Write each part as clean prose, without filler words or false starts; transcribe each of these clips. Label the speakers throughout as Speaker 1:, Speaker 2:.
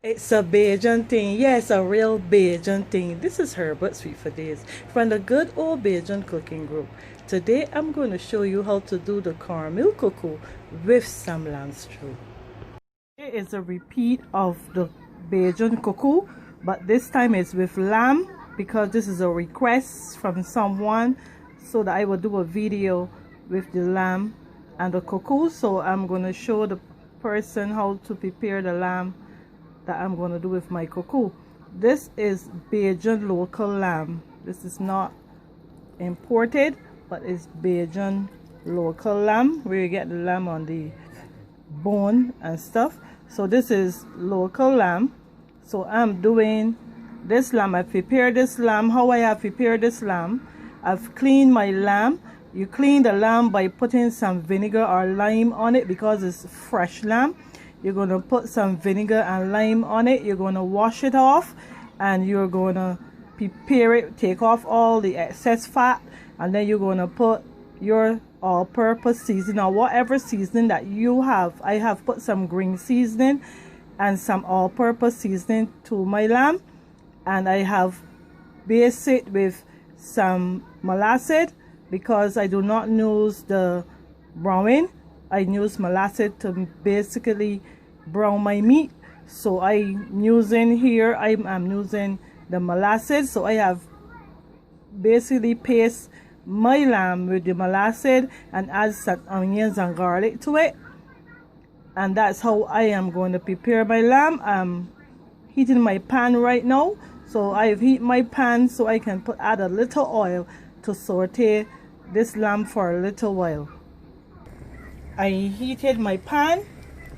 Speaker 1: It's a Bajan thing. Yes, a real Bajan thing. This is Herbert Sweet for Days from the good old Bajan cooking group. Today I'm going to show you how to do the cornmeal cuckoo with some lamb stew. It is a repeat of the Bajan cuckoo, but this time it's with lamb because this is a request from someone so that I will do a video with the lamb and the cuckoo. So I'm going to show the person how to prepare the lamb that I'm going to do with my cuckoo. This is Bajan local lamb. This is not imported, but it's Bajan local lamb where you get the lamb on the bone and stuff. So this is local lamb. So I'm doing this lamb. I prepared this lamb. How I have prepared this lamb, I've cleaned my lamb. You clean the lamb by putting some vinegar or lime on it because it's fresh lamb. You're going to put some vinegar and lime on it. You're going to wash it off and you're going to prepare it, take off all the excess fat, and then you're going to put your all-purpose seasoning or whatever seasoning that you have. I have put some green seasoning and some all-purpose seasoning to my lamb, and I have based it with some molasses because I do not use the browning. I use molasses to basically brown my meat. So I'm using the molasses. So I have basically paste my lamb with the molasses and add some onions and garlic to it. And that's how I am going to prepare my lamb. I'm heating my pan right now. So I've heated my pan so I can add a little oil to saute this lamb for a little while. I heated my pan.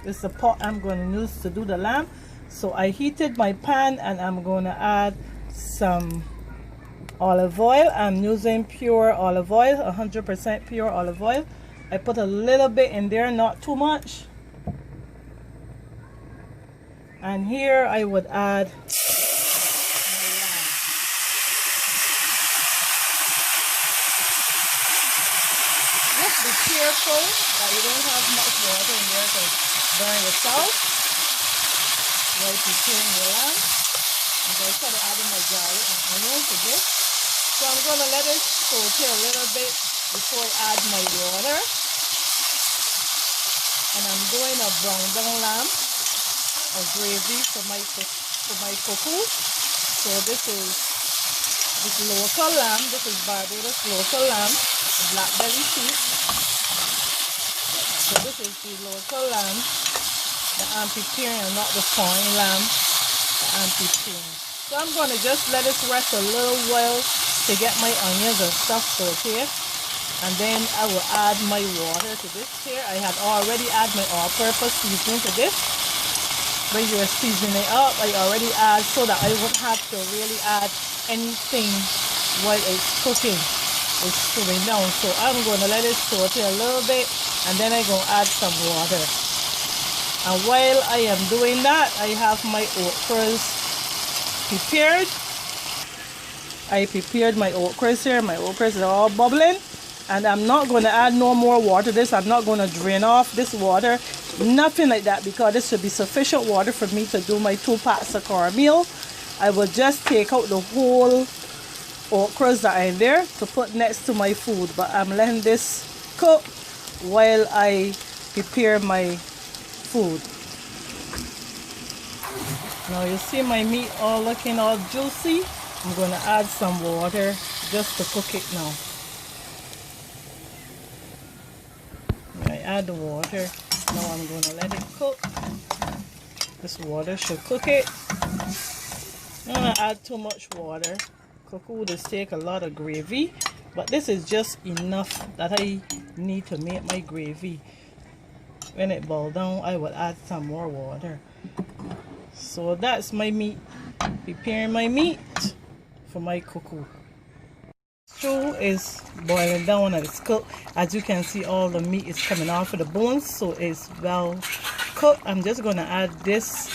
Speaker 1: This is the pot I'm going to use to do the lamb. So I heated my pan and I'm going to add some olive oil. I'm using pure olive oil, 100% pure olive oil. I put a little bit in there, not too much. And here I would add be careful that you don't have much water in there to burn yourself while preparing your lamb. I'm going to try to add in my garlic and onion to this. So I'm going to let it saute a little bit before I add my water. And I'm doing a brown down lamb, a gravy for my cuckoo. So this local lamb. This is Barbados local lamb, the black belly sheep. So this is the local lamb that I'm preparing and not the foreign lamb that I'm preparing. So I'm going to just let it rest a little while to get my onions and stuff sauteed. And then I will add my water to this here. I had already added my all-purpose seasoning to this. When you're seasoning it up, I already add so that I won't have to really add anything while it's cooking. It's stewing down. So I'm going to let it saute a little bit. And then I'm going to add some water. And while I am doing that, I have my okras prepared. I prepared my okras here. My okras are all bubbling. And I'm not going to add no more water to this. I'm not going to drain off this water. Nothing like that, because this should be sufficient water for me to do my 2 pots of cornmeal. I will just take out the whole okras that are in there to put next to my food. But I'm letting this cook while I prepare my food. Now you see my meat all looking all juicy. I'm going to add some water just to cook it now. I add the water. Now I'm going to let it cook. This water should cook it. I don't want to add too much water. Cuckoo does take a lot of gravy. But this is just enough that I need to make my gravy. When it boils down, I will add some more water. So that's my meat. Preparing my meat for my cuckoo. Stew is boiling down and it's cooked. As you can see, all the meat is coming off of the bones, so it's well cooked. I'm just going to add this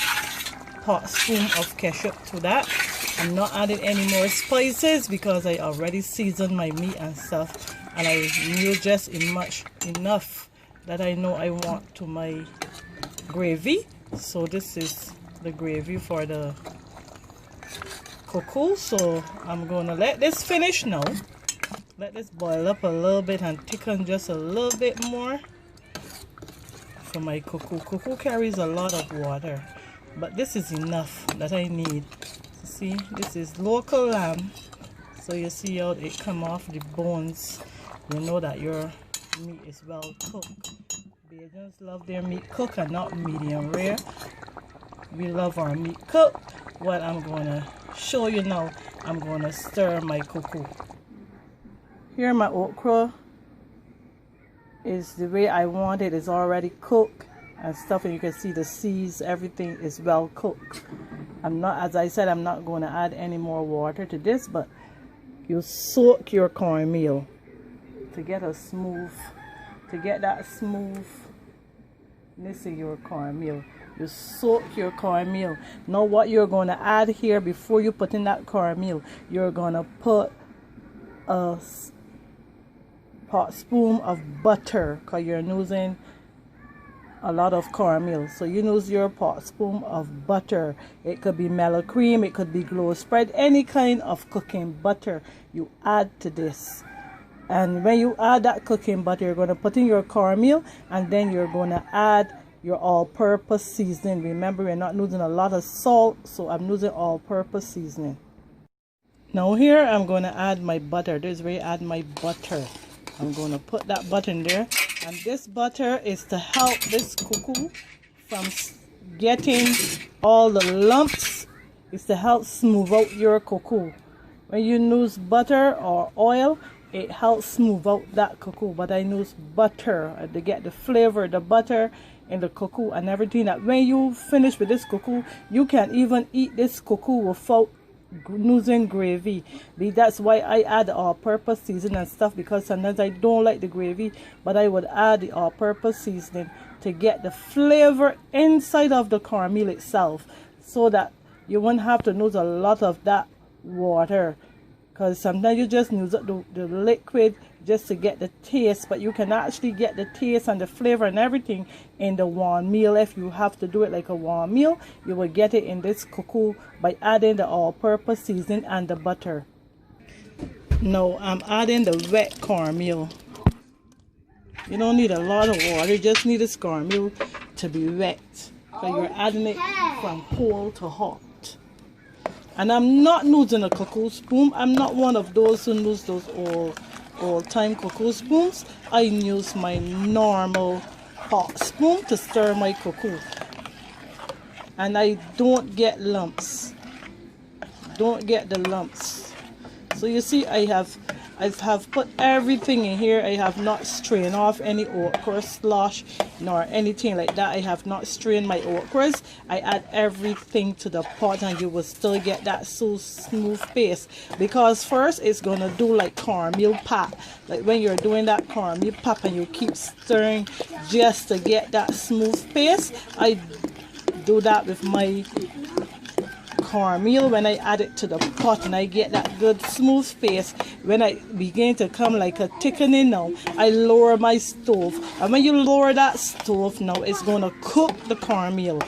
Speaker 1: hot spoon of ketchup to that. I'm not adding any more spices because I already seasoned my meat and stuff, and I knew just enough that I know I want to my gravy. So this is the gravy for the cocoa. So I'm going to let this finish now. Let this boil up a little bit and thicken just a little bit more for my cocoa. Cocoa carries a lot of water, but this is enough that I need. See, this is local lamb, so you see how it come off the bones. You know that your meat is well cooked. Bajans love their meat cooked and not medium rare. We love our meat cooked. What I'm going to show you now, I'm going to stir my cocoa. Here my okra is the way I want it. It's already cooked and stuff, and you can see the seeds, everything is well cooked. I'm not, as I said, I'm not going to add any more water to this, but you soak your cornmeal to get that smooth this is your cornmeal. You soak your cornmeal. Now what you're going to add here before you put in that cornmeal, you're going to put a pot spoon of butter, because you're using a lot of cornmeal. So you use your pot spoon of butter. It could be mellow cream, it could be glow spread, any kind of cooking butter you add to this. And when you add that cooking butter, you're going to put in your cornmeal, and then you're going to add your all-purpose seasoning. Remember, we're not using a lot of salt, so I'm using all-purpose seasoning. Now here I'm going to add my butter. This is where I add my butter. I'm going to put that butter in there, and this butter is to help this cocoa from getting all the lumps. It's to help smooth out your cocoa. When you use butter or oil, it helps smooth out that cocoa, but I use butter to get the flavor, the butter in the cocoa and everything. That when you finish with this cocoa, you can even eat this cocoa without using gravy. That's why I add all-purpose seasoning and stuff, because sometimes I don't like the gravy, but I would add the all-purpose seasoning to get the flavor inside of the cornmeal itself, so that you won't have to use a lot of that water, because sometimes you just use the liquid just to get the taste, but you can actually get the taste and the flavor and everything in the warm meal. If you have to do it like a warm meal, you will get it in this cocoa by adding the all-purpose seasoning and the butter. Now I'm adding the wet cornmeal. You don't need a lot of water, you just need this cornmeal to be wet, so you're adding it from cold to hot. And I'm not using a cocoa spoon. I'm not one of those who use those old-time cocoa spoons. I use my normal pot spoon to stir my cocoa, and I don't get lumps. Don't get the lumps. So you see, I have put everything in here. I have not strained off any okra slush nor anything like that. I have not strained my okras. I add everything to the pot, and you will still get that so smooth paste, because first it's gonna do like cornmeal pop. Like when you're doing that cornmeal pop and you keep stirring just to get that smooth paste. I do that with my cornmeal when I add it to the pot, and I get that good smooth paste. When I begin to come like a thickening now, I lower my stove, and when you lower that stove now, it's going to cook the cornmeal.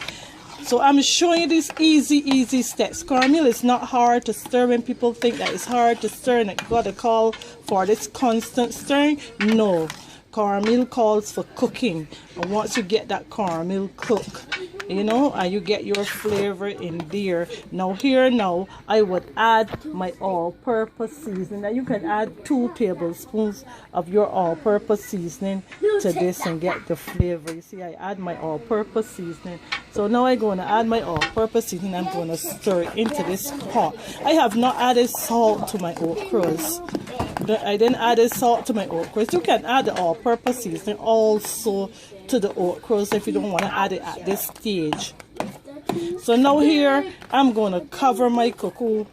Speaker 1: So I'm showing you these easy steps. Cornmeal is not hard to stir. When people think that it's hard to stir and it got to call for this constant stirring, no. Cornmeal calls for cooking, and once you get that cornmeal cooked, you know, and you get your flavor in there. Now here now I would add my all-purpose seasoning. Now you can add 2 tablespoons of your all-purpose seasoning to this and get the flavor. You see, I add my all-purpose seasoning. So now I'm going to add my all-purpose seasoning. I'm going to stir it into this pot. I have not added salt to my okras. I didn't add salt to my okras. You can add the all-purpose seasoning also to the okras if you don't want to add it at this stage. So now here I'm going to cover my cocoa.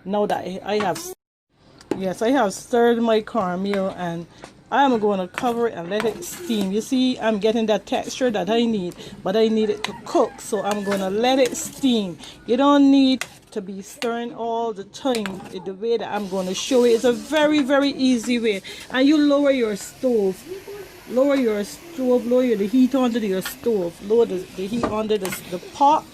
Speaker 1: Now that I have stirred my cornmeal, and I'm going to cover it and let it steam. You see, I'm getting that texture that I need, but I need it to cook, so I'm going to let it steam. You don't need to be stirring all the time. The way that I'm going to show you is a very easy way. And you lower your stove, lower the heat under your stove, lower the heat under the pot,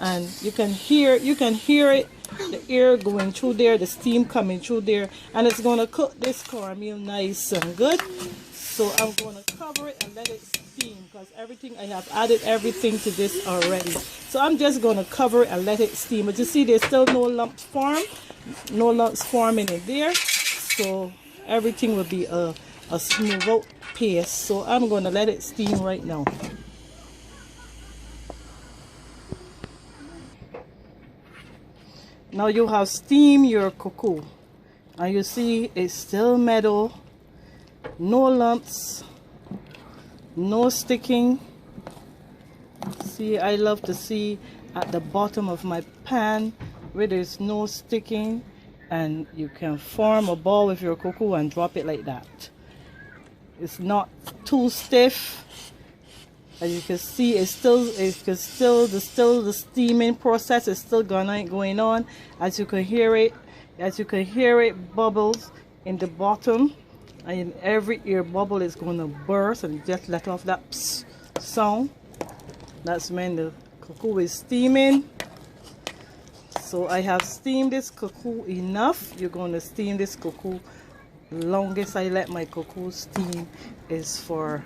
Speaker 1: and you can hear it, the air going through there, the steam coming through there, and it's going to cook this cornmeal nice and good. So I'm going to cover it and let it steam, because everything, I have added everything to this already. So I'm just going to cover it and let it steam. But you see, there's still no lumps forming in there, so everything will be a smooth out paste. So I'm going to let it steam right now. Now you have steamed your cocoa, and you see it's still meadow, no lumps, no sticking. See, I love to see at the bottom of my pan where there's no sticking, and you can form a ball with your cocoa and drop it like that. It's not too stiff. As you can see, the steaming process is still going on. As you can hear it bubbles in the bottom, and every air bubble is going to burst, and just let off that psst sound. That's when the cocoa is steaming. So I have steamed this cocoa enough. You're going to steam this cocoa. Longest I let my cocoa steam is for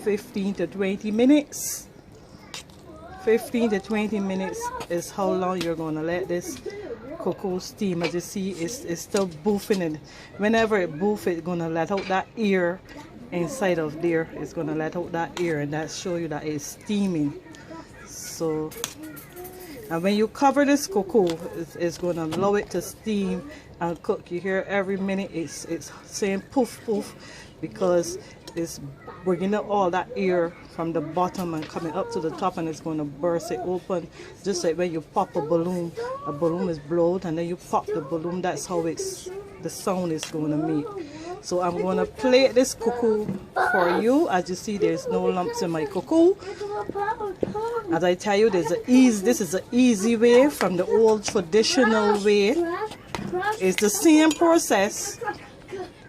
Speaker 1: 15 to 20 minutes. 15 to 20 minutes is how long you're going to let this cocoa steam. As you see, it's still boofing, and whenever it boofs, it's going to let out that air inside of there. It's going to let out that air, and that show you that it's steaming. So, and when you cover this cocoa, it's going to allow it to steam and cook. You hear every minute it's saying poof poof, because it's bringing out all that air from the bottom and coming up to the top, and it's going to burst it open, just like when you pop a balloon. A balloon is blown, and then you pop the balloon. That's how the sound is going to make. So I'm going to plate this cocoa for you. As you see, there's no lumps in my cocoa. As I tell you, this is an easy way from the old traditional way. It's the same process,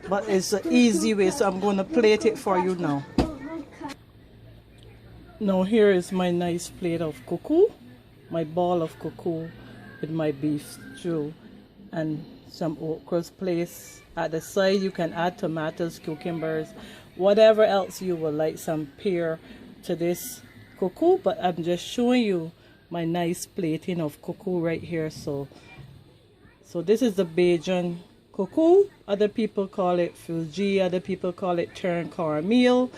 Speaker 1: but it's an easy way. So I'm going to plate it for you now. Now here is my nice plate of cocoa, my ball of cocoa with my beef stew and some okras placed at the side. You can add tomatoes, cucumbers, whatever else you would like, some pear to this cocoa, but I'm just showing you my nice plating of cocoa right here. So this is the bajan cocoa. Other people call it Fuji, other people call it turn cornmeal,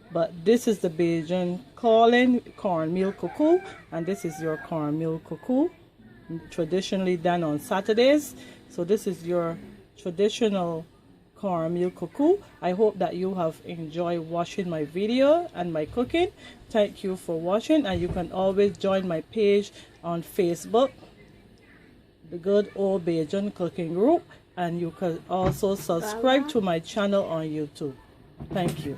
Speaker 1: but this is the bajan cornmeal cocoa, and this is your cornmeal cocoa, traditionally done on Saturdays. So this is your traditional cornmeal cocoa. I hope that you have enjoyed watching my video and my cooking. Thank you for watching, and you can always join my page on Facebook, the Good Old Bajan Cooking Group, and you can also subscribe to my channel on YouTube. Thank you.